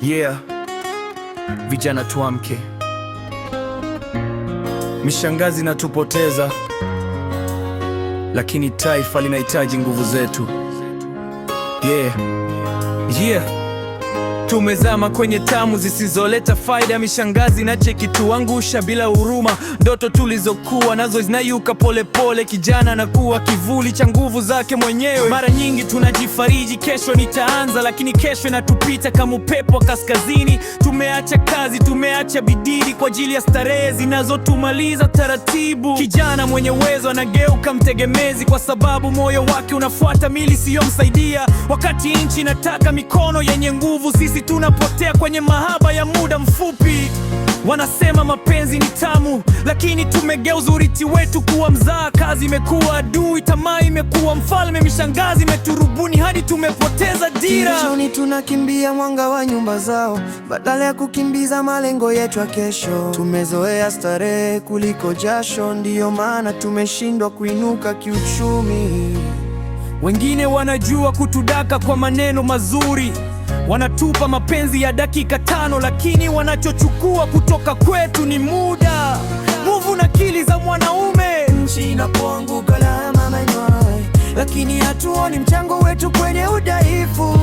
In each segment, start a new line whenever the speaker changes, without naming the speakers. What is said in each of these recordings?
Yeah, vijana tuamke. Mishangazi inatupoteza, lakini taifa linahitaji nguvu zetu. Yeah. Tumezama kwenye tamu zisizoleta faida. Mishangazi na cheki tuangusha bila huruma. Ndoto tulizokuwa nazo zinayuka polepole. Kijana anakuwa kivuli cha nguvu zake mwenyewe. Mara nyingi tunajifariji, kesho nitaanza, lakini kesho inatupita kama upepo wa kaskazini. Tumeacha kazi, tumeacha bidii kwa ajili ya starehe zinazotumaliza taratibu. Kijana mwenye uwezo anageuka mtegemezi, kwa sababu moyo wake unafuata mili siyomsaidia. Wakati nchi inataka mikono yenye nguvu, sisi tunapotea kwenye mahaba ya muda mfupi. Wanasema mapenzi ni tamu, lakini tumegeuza urithi wetu kuwa mzaa. Kazi imekuwa adui, tamaa imekuwa mfalme. Mishangazi imeturubuni hadi tumepoteza dira.
Kishoni tunakimbia mwanga wa nyumba zao, badala ya kukimbiza malengo yetu ya kesho. Tumezoea starehe kuliko jasho, ndiyo maana tumeshindwa kuinuka kiuchumi.
Wengine wanajua kutudaka kwa maneno mazuri, wanatupa mapenzi ya dakika 5, lakini wanachochukua kutoka kwetu ni muda, nguvu na akili za mwanaume.
Nchi inapoanguka lawama manywai, lakini hatuoni mchango wetu kwenye udhaifu.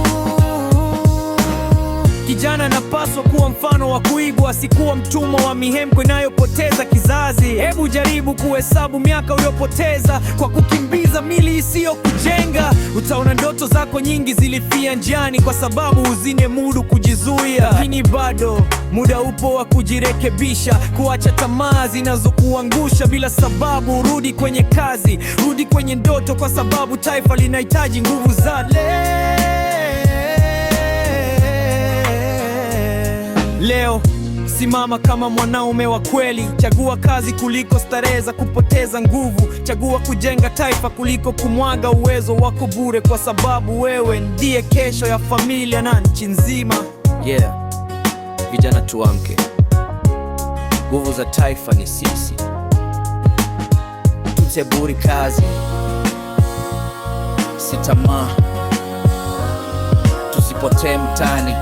Kijana anapaswa kuwa mfano wa kuigwa, asikuwa mtumwa wa mihemko inayopoteza kizazi. Hebu jaribu kuhesabu miaka uliyopoteza kwa kukimbiza mili isiyo kujenga. Utaona ndoto zako nyingi zilifia njiani, kwa sababu huzine mudu kujizuia. Lakini bado muda upo wa kujirekebisha, kuacha tamaa zinazokuangusha bila sababu. Rudi kwenye kazi, rudi kwenye ndoto, kwa sababu taifa linahitaji nguvu za leo. Simama kama mwanaume wa kweli. Chagua kazi kuliko starehe za kupoteza nguvu. Chagua kujenga taifa kuliko kumwaga uwezo wako bure, kwa sababu wewe ndiye kesho ya familia na nchi nzima. Vijana tuamke. Nguvu za taifa ni sisi. Tuteburi kazi, si tamaa. Tusipotee mtaani.